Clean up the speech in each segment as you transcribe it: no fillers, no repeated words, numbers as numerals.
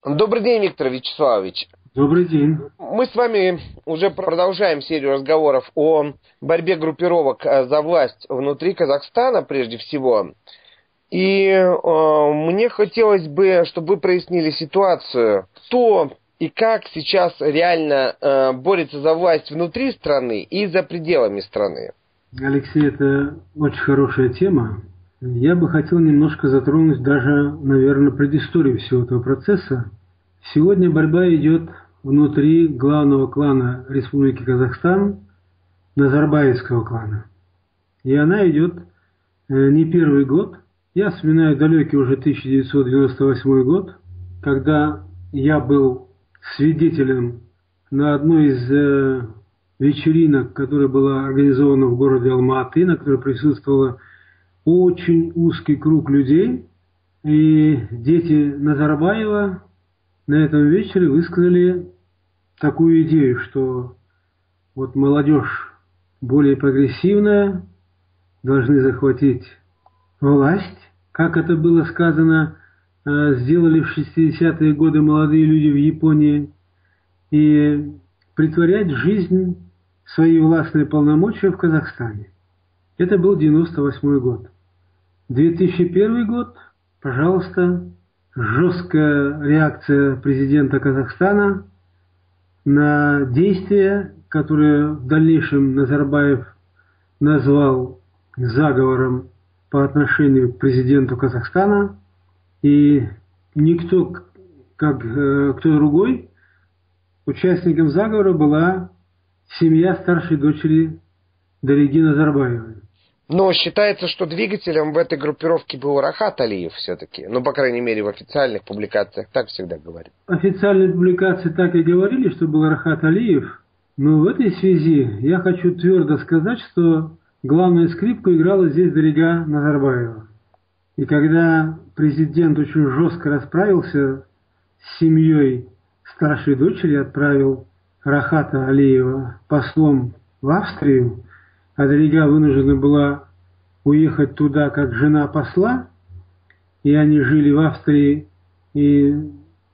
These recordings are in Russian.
Добрый день, Виктор Вячеславович. Добрый день. Мы с вами уже продолжаем серию разговоров о борьбе группировок за власть внутри Казахстана, прежде всего. И мне хотелось бы, чтобы вы прояснили ситуацию, кто и как сейчас реально борется за власть внутри страны и за пределами страны. Алексей, это очень хорошая тема. Я бы хотел немножко затронуть даже, наверное, предысторию всего этого процесса. Сегодня борьба идет внутри главного клана Республики Казахстан, Назарбаевского клана. И она идет не первый год. Я вспоминаю далекий уже 1998 год, когда я был свидетелем на одной из вечеринок, которая была организована в городе Алма-Аты, на которой присутствовало очень узкий круг людей. И дети Назарбаева на этом вечере высказали такую идею, что вот молодежь более прогрессивная, должны захватить власть. Как это было сказано, сделали в 60-е годы молодые люди в Японии, и притворять в жизнь свои властные полномочия в Казахстане. Это был 98 год. 2001 год, пожалуйста, жесткая реакция президента Казахстана на действия, которые в дальнейшем Назарбаев назвал заговором по отношению к президенту Казахстана. И никто, как кто другой, участником заговора была семья старшей дочери Дариги Назарбаевой. Но считается, что двигателем в этой группировке был Рахат Алиев все-таки. Ну, по крайней мере, в официальных публикациях так всегда говорят. Официальные публикации так и говорили, что был Рахат Алиев. Но в этой связи я хочу твердо сказать, что главную скрипку играла здесь Дарига Назарбаева. И когда президент очень жестко расправился с семьей старшей дочери, отправил Рахата Алиева послом в Австрию, а Дарига вынуждена была уехать туда как жена посла, и они жили в Австрии и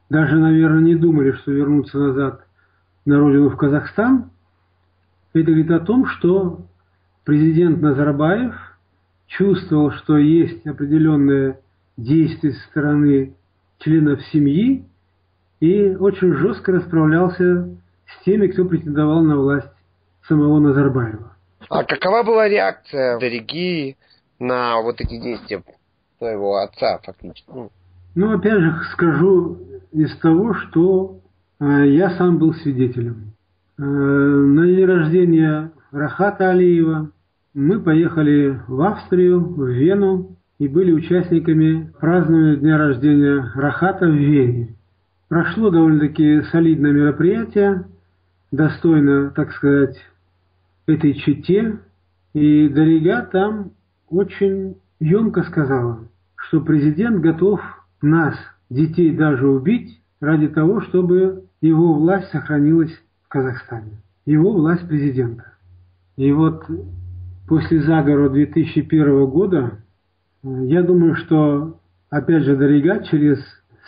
даже, наверное, не думали, что вернутся назад на родину в Казахстан. Это говорит о том, что президент Назарбаев чувствовал, что есть определенные действия со стороны членов семьи, и очень жестко расправлялся с теми, кто претендовал на власть самого Назарбаева. А какова была реакция Дариги на вот эти действия своего отца, фактически? Ну, опять же, скажу из того, что я сам был свидетелем. На день рождения Рахата Алиева мы поехали в Австрию, в Вену, и были участниками празднования дня рождения Рахата в Вене. Прошло довольно-таки солидное мероприятие, достойно, так сказать, этой чете, и Дарига там очень емко сказала, что президент готов нас, детей, даже убить ради того, чтобы его власть сохранилась в Казахстане. Его власть президента. И вот после заговора 2001 года, я думаю, что, опять же, Дарига через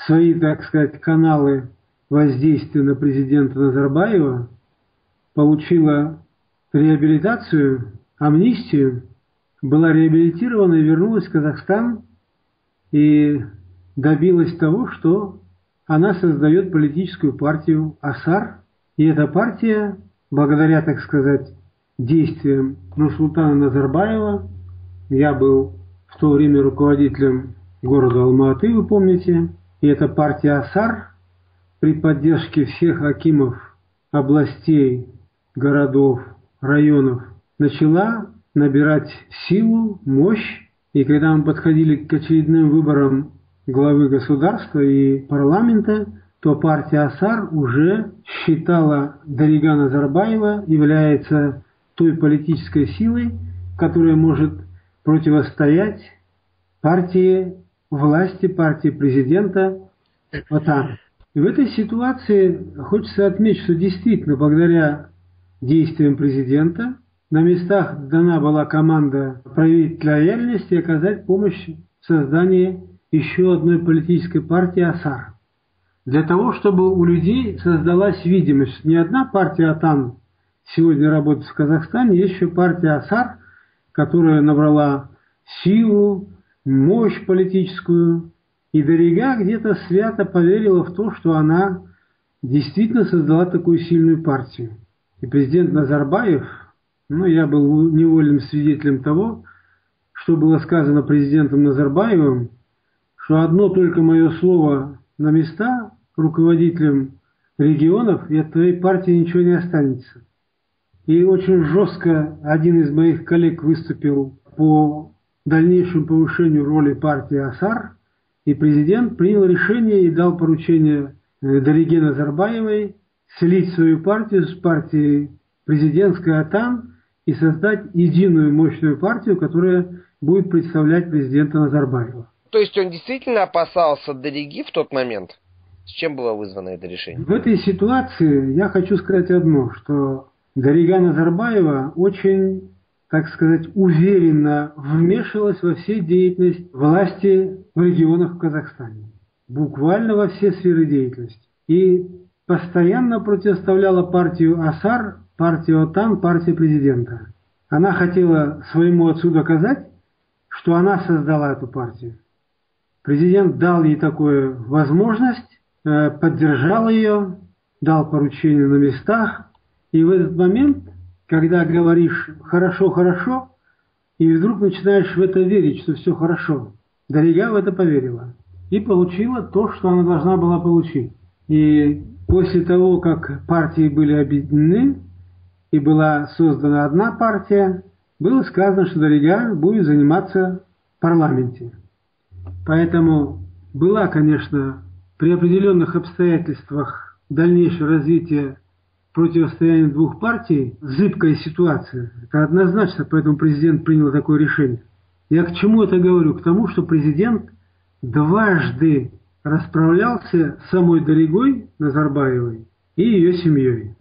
свои, так сказать, каналы воздействия на президента Назарбаева получила реабилитацию, амнистию, была реабилитирована и вернулась в Казахстан и добилась того, что она создает политическую партию АСАР. И эта партия, благодаря, так сказать, действиям Нурсултана Назарбаева, я был в то время руководителем города Алма-Аты, вы помните, и эта партия АСАР при поддержке всех акимов областей, городов, районов начала набирать силу, мощь, и когда мы подходили к очередным выборам главы государства и парламента, то партия АСАР уже считала Дарига Назарбаева является той политической силой, которая может противостоять партии власти, партии президента. Вот так. И в этой ситуации хочется отметить, что действительно благодаря действиям президента на местах дана была команда проявить лояльность и оказать помощь в создании еще одной политической партии АСАР. для того, чтобы у людей создалась видимость. Не одна партия АТАН сегодня работает в Казахстане, есть еще партия АСАР, которая набрала силу, мощь политическую. И Дарига где-то свято поверила в то, что она действительно создала такую сильную партию. И президент Назарбаев, я был невольным свидетелем того, что было сказано президентом Назарбаевым, что одно только мое слово на места руководителям регионов, и от твоей партии ничего не останется. И очень жестко один из моих коллег выступил по дальнейшему повышению роли партии АСАР, и президент принял решение и дал поручение Дариге Назарбаевой слить свою партию с партией президентской АТАН и создать единую мощную партию, которая будет представлять президента Назарбаева. То есть он действительно опасался Дариги в тот момент? С чем было вызвано это решение? В этой ситуации я хочу сказать одно, что Дарига Назарбаева очень, так сказать, уверенно вмешивалась во всю деятельность власти в регионах в Казахстане. Буквально во все сферы деятельности. И постоянно противоставляла партию АСАР, партию АТАН, партию президента. Она хотела своему отцу доказать, что она создала эту партию. Президент дал ей такую возможность, поддержал ее, дал поручения на местах. И в этот момент, когда говоришь «хорошо, хорошо», и вдруг начинаешь в это верить, что все хорошо, Дарига в это поверила. И получила то, что она должна была получить. И после того, как партии были объединены, и была создана одна партия, было сказано, что Дарига будет заниматься в парламенте. Поэтому была, конечно, при определенных обстоятельствах дальнейшее развитие противостояния двух партий зыбкая ситуация. Это однозначно, поэтому президент принял такое решение. Я к чему это говорю? К тому, что президент дважды расправлялся с самой Даригой Назарбаевой и ее семьей.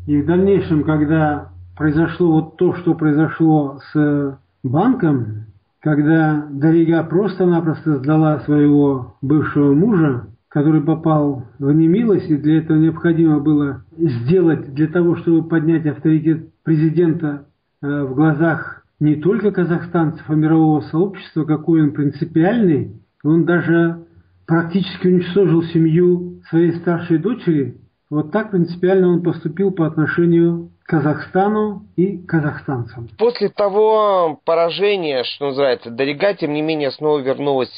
И в дальнейшем, когда произошло вот то, что произошло с банком, когда Дарига просто-напросто сдала своего бывшего мужа, который попал в немилость, и для этого необходимо было сделать, для того, чтобы поднять авторитет президента в глазах не только казахстанцев, а мирового сообщества, какой он принципиальный. Он даже практически уничтожил семью своей старшей дочери. Вот так принципиально он поступил по отношению к Казахстану и казахстанцам. После того поражения, что называется, Дарига, тем не менее, снова вернулась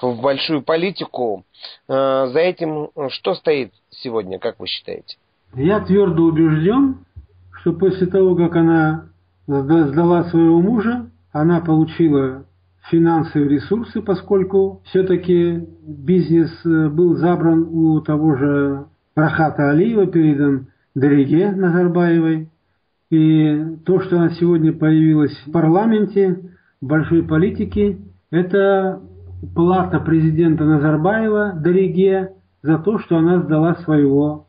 в большую политику. За этим что стоит сегодня, как вы считаете? Я твердо убежден, что после того, как она сдала своего мужа, она получила финансовые ресурсы, поскольку все-таки бизнес был забран у того же Рахата Алиева, передан Дариге Назарбаевой. И то, что она сегодня появилась в парламенте, в большой политике, это плата президента Назарбаева Дариге за то, что она сдала своего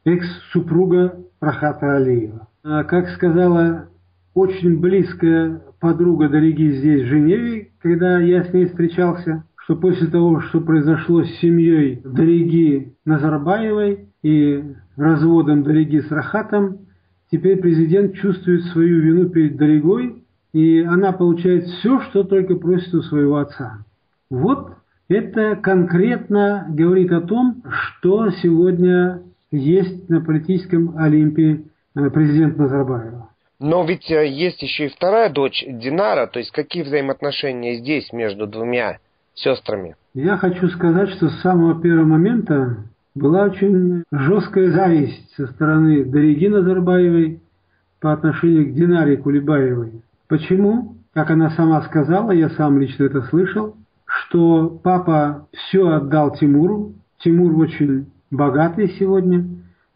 экс-супруга Рахата Алиева. Как сказала очень близкая подруга Дариги здесь, в Женеве, когда я с ней встречался, что после того, что произошло с семьей Дариги Назарбаевой и разводом Дариги с Рахатом, теперь президент чувствует свою вину перед Даригой, и она получает все, что только просит у своего отца. Вот это конкретно говорит о том, что сегодня есть на политическом Олимпе президента Назарбаева. Но ведь есть еще и вторая дочь Динара, то есть какие взаимоотношения здесь между двумя сестрами? Я хочу сказать, что с самого первого момента была очень жесткая зависть со стороны Дариги Назарбаевой по отношению к Динаре Кулебаевой. Почему? Как она сама сказала, я сам лично это слышал, что папа все отдал Тимуру. Тимур очень богатый сегодня,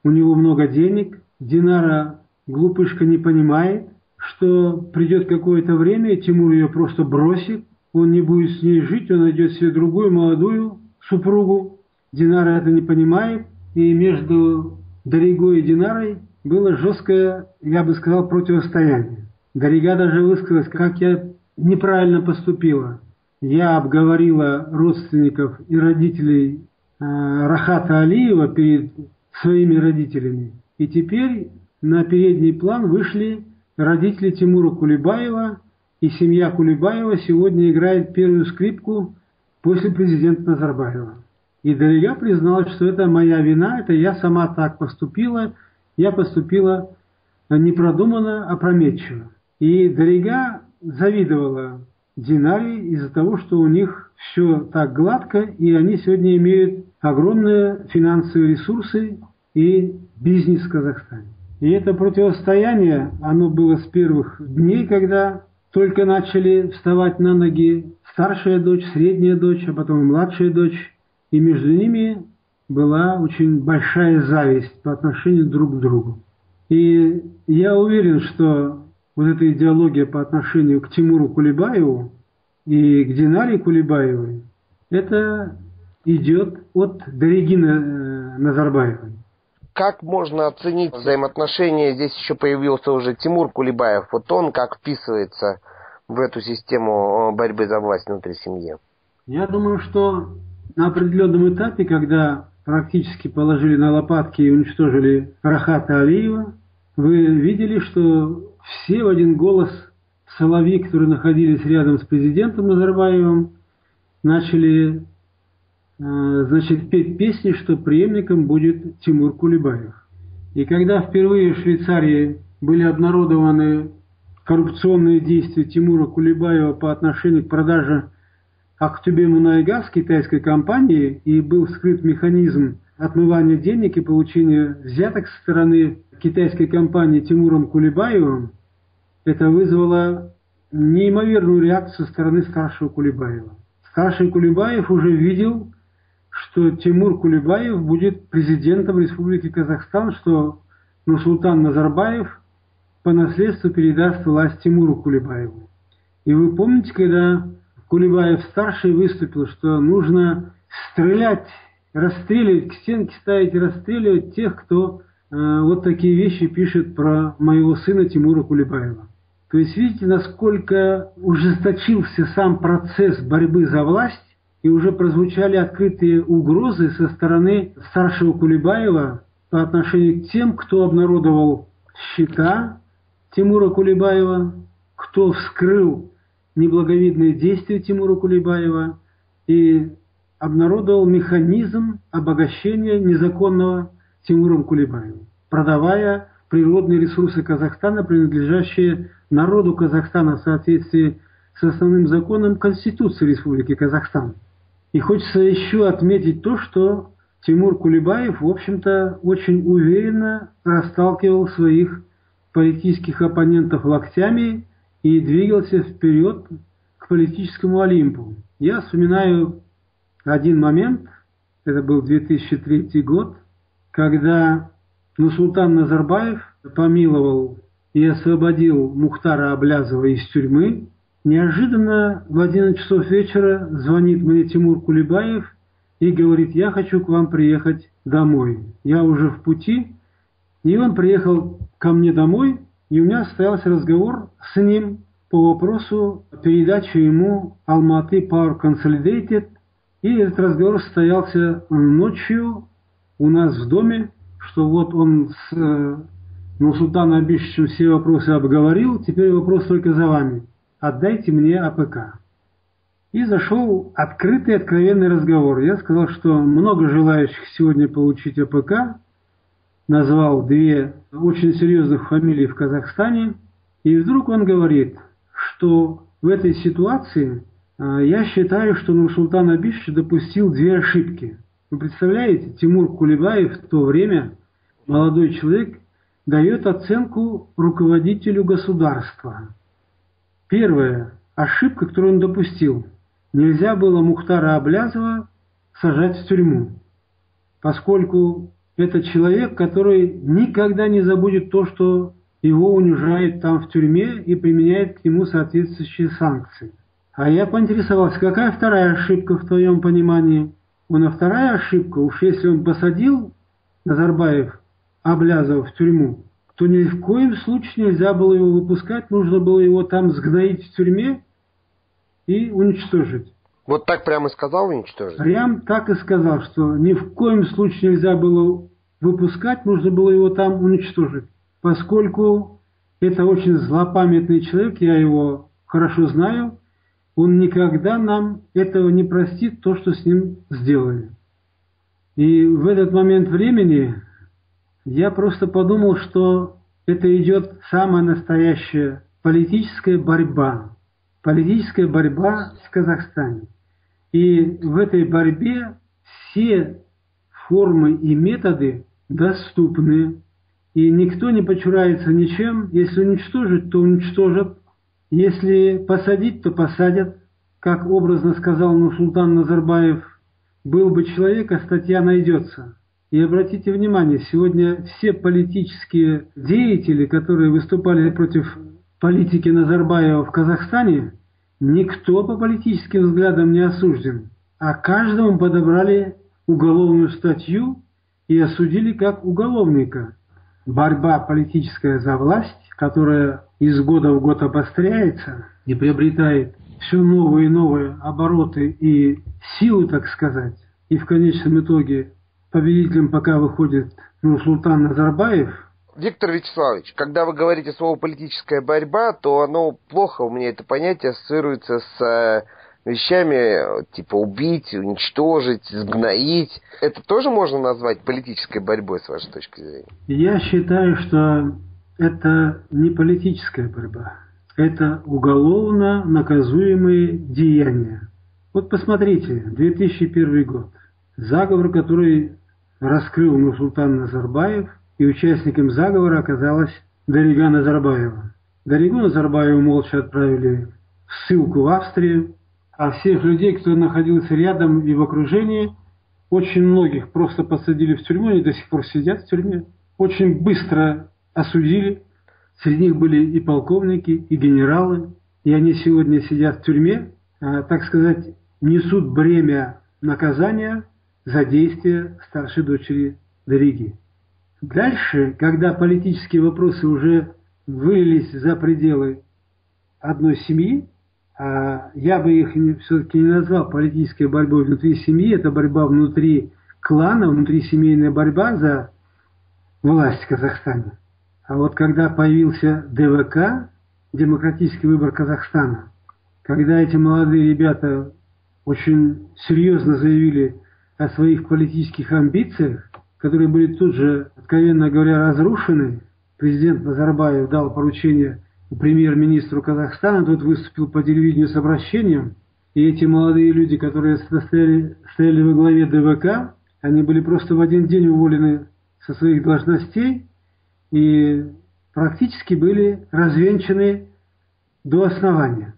у него много денег. Динара, глупышка, не понимает, что придет какое-то время, и Тимур ее просто бросит, он не будет с ней жить, он найдет себе другую молодую супругу. Динара это не понимает, и между Даригой и Динарой было жесткое, я бы сказал, противостояние. Дарига даже высказалась, как я неправильно поступила. Я обговорила родственников и родителей Рахата Алиева перед своими родителями. И теперь на передний план вышли родители Тимура Кулебаева, и семья Кулебаева сегодня играет первую скрипку после президента Назарбаева. И Дарига призналась, что это моя вина, это я сама так поступила, я поступила непродуманно, опрометчиво. И Дарига завидовала Динаре из-за того, что у них все так гладко, и они сегодня имеют огромные финансовые ресурсы и бизнес в Казахстане. И это противостояние, оно было с первых дней, когда только начали вставать на ноги старшая дочь, средняя дочь, а потом и младшая дочь. И между ними была очень большая зависть по отношению друг к другу. И я уверен, что вот эта идеология по отношению к Тимуру Кулебаеву и к Динаре Кулебаевой, это идет от Дариги Назарбаевой. Как можно оценить взаимоотношения? Здесь еще появился уже Тимур Кулебаев. Вот он как вписывается в эту систему борьбы за власть внутри семьи? Я думаю, что на определенном этапе, когда практически положили на лопатки и уничтожили Рахата Алиева, вы видели, что все в один голос соловьи, которые находились рядом с президентом Назарбаевым, начали петь песни, что преемником будет Тимур Кулебаев. И когда впервые в Швейцарии были обнародованы коррупционные действия Тимура Кулебаева по отношению к продаже Актюбе Мунайгаз китайской компании, и был вскрыт механизм отмывания денег и получения взяток со стороны китайской компании Тимуром Кулебаевым, это вызвало неимоверную реакцию со стороны старшего Кулебаева. Старший Кулебаев уже видел, что Тимур Кулебаев будет президентом Республики Казахстан, что Нурсултан Назарбаев по наследству передаст власть Тимуру Кулебаеву. И вы помните, когда Кулебаев-старший выступил, что нужно стрелять, расстреливать, к стенке ставить и расстреливать тех, кто вот такие вещи пишет про моего сына Тимура Кулебаева. То есть видите, насколько ужесточился сам процесс борьбы за власть, и уже прозвучали открытые угрозы со стороны старшего Кулебаева по отношению к тем, кто обнародовал счета Тимура Кулебаева, кто вскрыл неблаговидные действия Тимура Кулебаева и обнародовал механизм обогащения незаконного Тимуром Кулебаевым, продавая природные ресурсы Казахстана, принадлежащие народу Казахстана в соответствии с основным законом Конституции Республики Казахстан. И хочется еще отметить то, что Тимур Кулебаев, в общем-то, очень уверенно расталкивал своих политических оппонентов локтями и двигался вперед к политическому Олимпу. Я вспоминаю один момент, это был 2003 год, когда Нурсултан Назарбаев помиловал и освободил Мухтара Аблязова из тюрьмы. Неожиданно в 11 часов вечера звонит мне Тимур Кулебаев и говорит: я хочу к вам приехать домой. Я уже в пути. И он приехал ко мне домой, и у меня состоялся разговор с ним по вопросу передачи ему Almaty Power Consolidated. И этот разговор состоялся ночью у нас в доме, что вот он с Нурсултаном Абишевичем все вопросы обговорил, теперь вопрос только за вами. Отдайте мне АПК. И зашел открытый, откровенный разговор. Я сказал, что много желающих сегодня получить АПК, назвал две очень серьезных фамилии в Казахстане, и вдруг он говорит, что в этой ситуации я считаю, что Нурсултан Абишевич допустил две ошибки. Вы представляете, Тимур Кулебаев в то время, молодой человек, дает оценку руководителю государства. Первая ошибка, которую он допустил. Нельзя было Мухтара Аблязова сажать в тюрьму, поскольку это человек, который никогда не забудет то, что его унижает там в тюрьме и применяет к нему соответствующие санкции. А я поинтересовался, какая вторая ошибка в твоем понимании? Вторая ошибка, уж если он посадил Назарбаев Аблязова в тюрьму, то ни в коем случае нельзя было его выпускать, нужно было его там сгноить в тюрьме и уничтожить. Вот так прямо и сказал уничтожить? Прям так и сказал, что ни в коем случае нельзя было выпускать, нужно было его там уничтожить. Поскольку это очень злопамятный человек, я его хорошо знаю, он никогда нам этого не простит, то, что с ним сделали. И в этот момент времени я просто подумал, что это идет самая настоящая политическая борьба. Политическая борьба в Казахстане. И в этой борьбе все формы и методы доступны. И никто не почурается ничем. Если уничтожить, то уничтожат. Если посадить, то посадят. Как образно сказал Нурсултан Назарбаев, был бы человек, а статья найдется. И обратите внимание, сегодня все политические деятели, которые выступали против политики Назарбаева в Казахстане, никто по политическим взглядам не осужден, а каждому подобрали уголовную статью и осудили как уголовника. Борьба политическая за власть, которая из года в год обостряется и приобретает все новые и новые обороты и силу, так сказать, и в конечном итоге победителем пока выходит Нурсултан Назарбаев. Виктор Вячеславович, когда вы говорите слово «политическая борьба», то оно плохо, у меня это понятие ассоциируется с вещами типа убить, уничтожить, сгноить. Это тоже можно назвать политической борьбой, с вашей точки зрения? Я считаю, что это не политическая борьба. Это уголовно наказуемые деяния. Вот посмотрите, 2001 год. Заговор, который раскрыл Нурсултан Назарбаев, и участником заговора оказалась Дарига Назарбаева. Даригу Назарбаеву молча отправили в ссылку в Австрию, а всех людей, кто находился рядом и в окружении, очень многих просто посадили в тюрьму, они до сих пор сидят в тюрьме. Очень быстро осудили. Среди них были и полковники, и генералы, и они сегодня сидят в тюрьме, так сказать, несут бремя наказания за действия старшей дочери Дариги. Дальше, когда политические вопросы уже вылились за пределы одной семьи, я бы их все-таки не назвал политической борьбой внутри семьи, это борьба внутри клана, внутрисемейная борьба за власть в Казахстане. А вот когда появился ДВК, Демократический выбор Казахстана, когда эти молодые ребята очень серьезно заявили о своих политических амбициях, которые были тут же, откровенно говоря, разрушены, президент Назарбаев дал поручение премьер-министру Казахстана, тот выступил по телевидению с обращением, и эти молодые люди, которые стояли во главе ДВК, они были просто в один день уволены со своих должностей и практически были развенчаны до основания.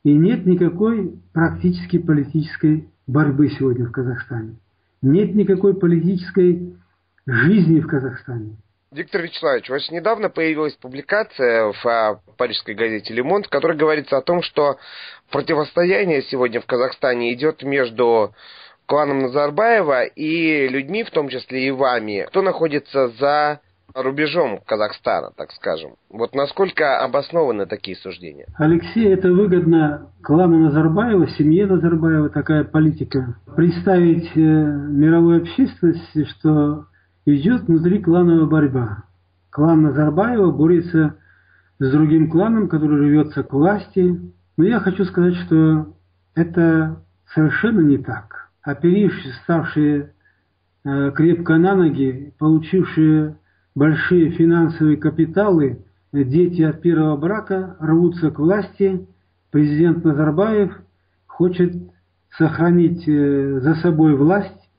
И нет никакой практически политической борьбы сегодня в Казахстане. Нет никакой политической жизни в Казахстане. Виктор Вячеславович, у вас недавно появилась публикация в парижской газете «Le Monde», в которой говорится о том, что противостояние сегодня в Казахстане идет между кланом Назарбаева и людьми, в том числе и вами, кто находится за рубежом Казахстана, так скажем. Вот насколько обоснованы такие суждения? Алексей, это выгодно клану Назарбаева, семье Назарбаева, такая политика. Представить мировой общественности, что идет внутри клановая борьба. Клан Назарбаева борется с другим кланом, который рвется к власти. Но я хочу сказать, что это совершенно не так. Оперившие, ставшие крепко на ноги, получившие большие финансовые капиталы, дети от первого брака рвутся к власти. Президент Назарбаев хочет сохранить за собой власть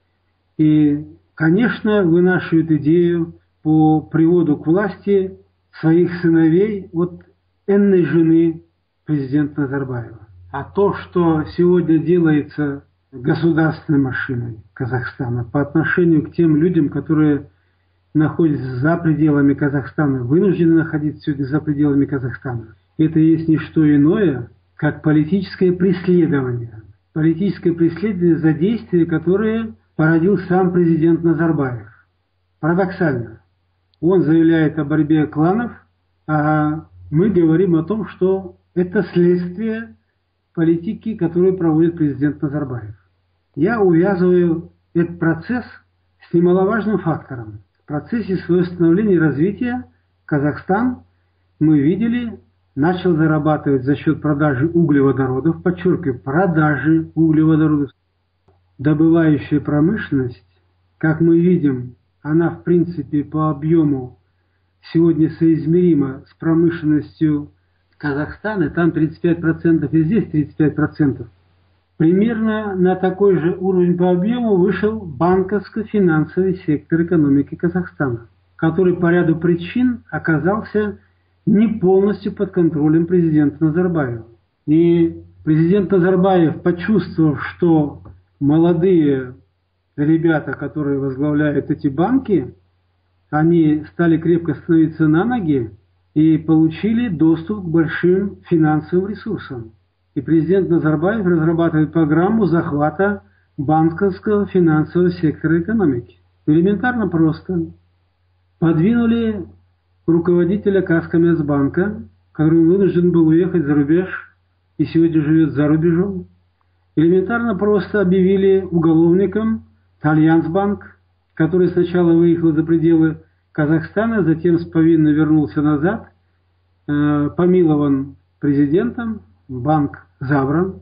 и, конечно, вынашивает идею по приводу к власти своих сыновей от энной жены президента Назарбаева. А то, что сегодня делается государственной машиной Казахстана по отношению к тем людям, которые находятся за пределами Казахстана, вынуждены находиться сегодня за пределами Казахстана, это есть не что иное, как политическое преследование. Политическое преследование за действия, которые породил сам президент Назарбаев. Парадоксально. Он заявляет о борьбе кланов, а мы говорим о том, что это следствие политики, которую проводит президент Назарбаев. Я увязываю этот процесс с немаловажным фактором. В процессе своего становления и развития Казахстан, мы видели, начал зарабатывать за счет продажи углеводородов, подчеркиваю, продажи углеводородов. Добывающая промышленность, как мы видим, она в принципе по объему сегодня соизмерима с промышленностью Казахстана, там 35% и здесь 35%. Примерно на такой же уровень по объему вышел банковско-финансовый сектор экономики Казахстана, который по ряду причин оказался не полностью под контролем президента Назарбаева. И президент Назарбаев, почувствовав, что молодые ребята, которые возглавляют эти банки, они стали крепко становиться на ноги и получили доступ к большим финансовым ресурсам. И президент Назарбаев разрабатывает программу захвата банковского финансового сектора экономики. Элементарно просто. Подвинули руководителя Казкоммерцбанка, который вынужден был уехать за рубеж и сегодня живет за рубежом. Элементарно просто объявили уголовником Альянсбанк, который сначала выехал за пределы Казахстана, затем с повинной вернулся назад, помилован президентом, банк забран.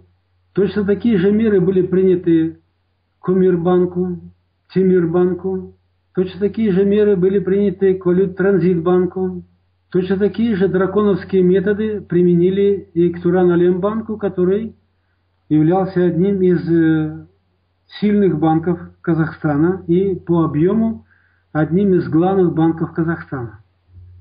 Точно такие же меры были приняты Коммербанку, Тимирбанку. Точно такие же меры были приняты к Валют-Транзитбанку. Точно такие же драконовские методы применили и к Туран-Алембанку, который являлся одним из сильных банков Казахстана и по объему одним из главных банков Казахстана.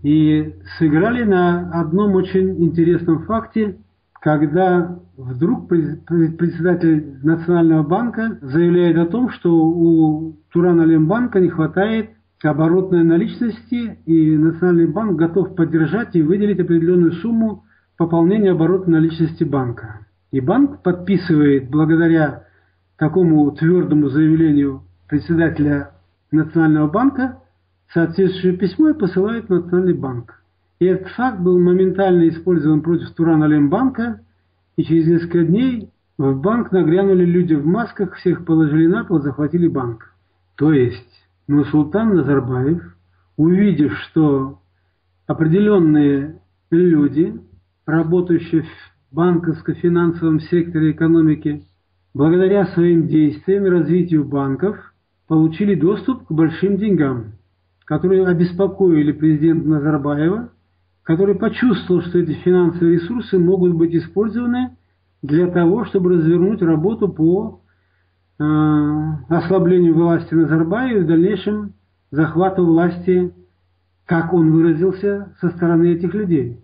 И сыграли на одном очень интересном факте, когда вдруг председатель Национального банка заявляет о том, что у Туран-Алембанка не хватает оборотной наличности, и Национальный банк готов поддержать и выделить определенную сумму пополнения оборотной наличности банка. И банк подписывает, благодаря такому твердому заявлению председателя Национального банка, соответствующее письмо и посылает в Национальный банк. И этот факт был моментально использован против Туран-Алембанка, и через несколько дней в банк нагрянули люди в масках, всех положили на пол, захватили банк. То есть Нурсултан Назарбаев, увидев, что определенные люди, работающие в банковско-финансовом секторе экономики, благодаря своим действиям и развитию банков, получили доступ к большим деньгам, которые обеспокоили президента Назарбаева, который почувствовал, что эти финансовые ресурсы могут быть использованы для того, чтобы развернуть работу по ослаблению власти Назарбаева и в дальнейшем захвату власти, как он выразился, со стороны этих людей.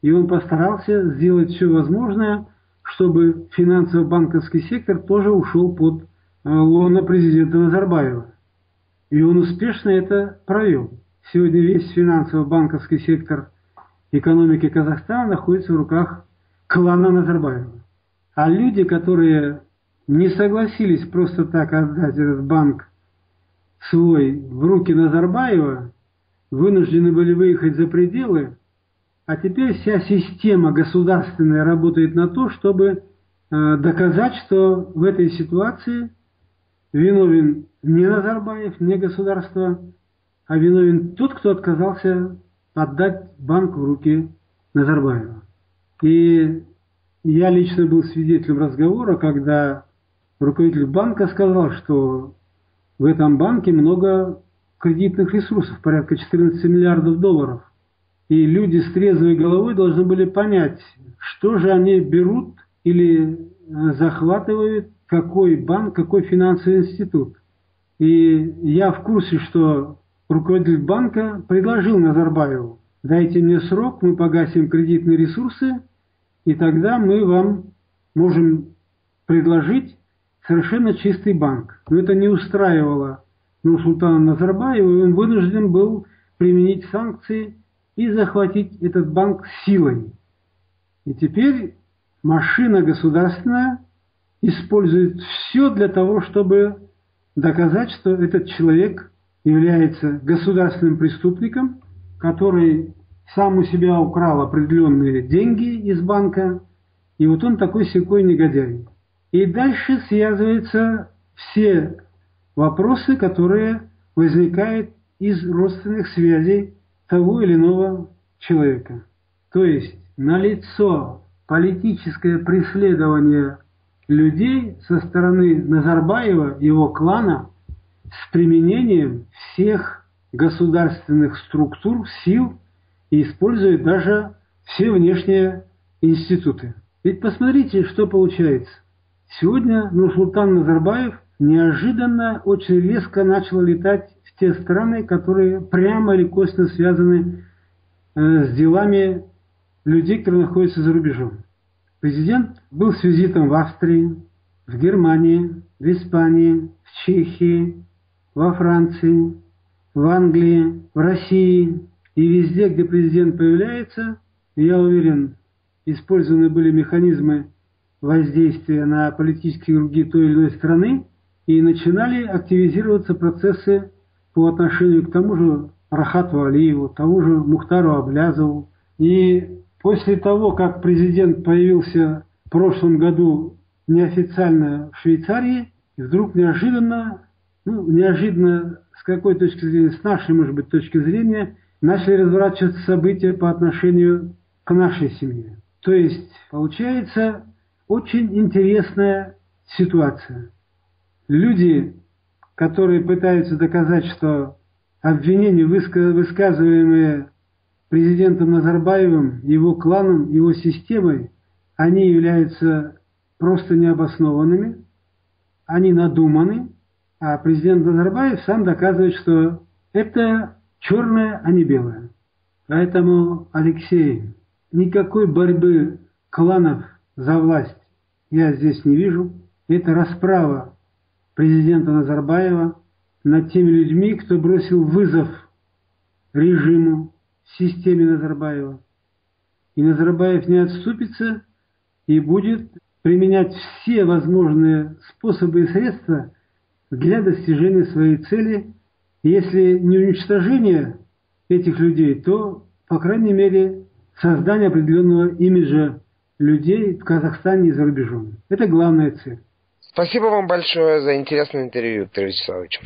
И он постарался сделать все возможное, чтобы финансово-банковский сектор тоже ушел под лоно президента Назарбаева. И он успешно это провел. Сегодня весь финансово-банковский сектор экономики Казахстана находится в руках клана Назарбаева. А люди, которые не согласились просто так отдать этот банк свой в руки Назарбаева, вынуждены были выехать за пределы, а теперь вся система государственная работает на то, чтобы доказать, что в этой ситуации виновен не Назарбаев, не государство, а виновен тот, кто отказался отдать банк в руки Назарбаева. И я лично был свидетелем разговора, когда руководитель банка сказал, что в этом банке много кредитных ресурсов, порядка 14 миллиардов долларов. И люди с трезвой головой должны были понять, что же они берут или захватывают, какой банк, какой финансовый институт. И я в курсе, что руководитель банка предложил Назарбаеву: дайте мне срок, мы погасим кредитные ресурсы, и тогда мы вам можем предложить совершенно чистый банк. Но это не устраивало Нурсултана Назарбаева, и он вынужден был применить санкции и захватить этот банк силой. И теперь машина государственная использует все для того, чтобы доказать, что этот человек является государственным преступником, который сам у себя украл определенные деньги из банка и вот он такой-сякой негодяй. И дальше связываются все вопросы, которые возникают из родственных связей того или иного человека. То есть налицо политическое преследование людей со стороны Назарбаева, его клана, с применением всех государственных структур, сил и использует даже все внешние институты. Ведь посмотрите, что получается. Сегодня Нурсултан Назарбаев неожиданно, очень резко начал летать в те страны, которые прямо или косвенно связаны с делами людей, которые находятся за рубежом. Президент был с визитом в Австрии, в Германии, в Испании, в Чехии, во Франции, в Англии, в России. И везде, где президент появляется, я уверен, использованы были механизмы воздействия на политические круги той или иной страны, и начинали активизироваться процессы по отношению к тому же Рахату Алиеву, тому же Мухтару Аблязову. И после того, как президент появился в прошлом году неофициально в Швейцарии, вдруг неожиданно с какой точки зрения, с нашей, может быть, точки зрения, начали разворачиваться события по отношению к нашей семье. То есть, получается, очень интересная ситуация. Люди, которые пытаются доказать, что обвинения, высказываемые президентом Назарбаевым, его кланом, его системой, они являются просто необоснованными, они надуманы, а президент Назарбаев сам доказывает, что это черное, а не белое. Поэтому, Алексей, никакой борьбы кланов за власть я здесь не вижу. Это расправа президента Назарбаева над теми людьми, кто бросил вызов режиму, системе Назарбаева. И Назарбаев не отступится и будет применять все возможные способы и средства для достижения своей цели. Если не уничтожение этих людей, то, по крайней мере, создание определенного имиджа людей в Казахстане и за рубежом. Это главная цель. Спасибо вам большое за интересное интервью, Виктор Вячеславович.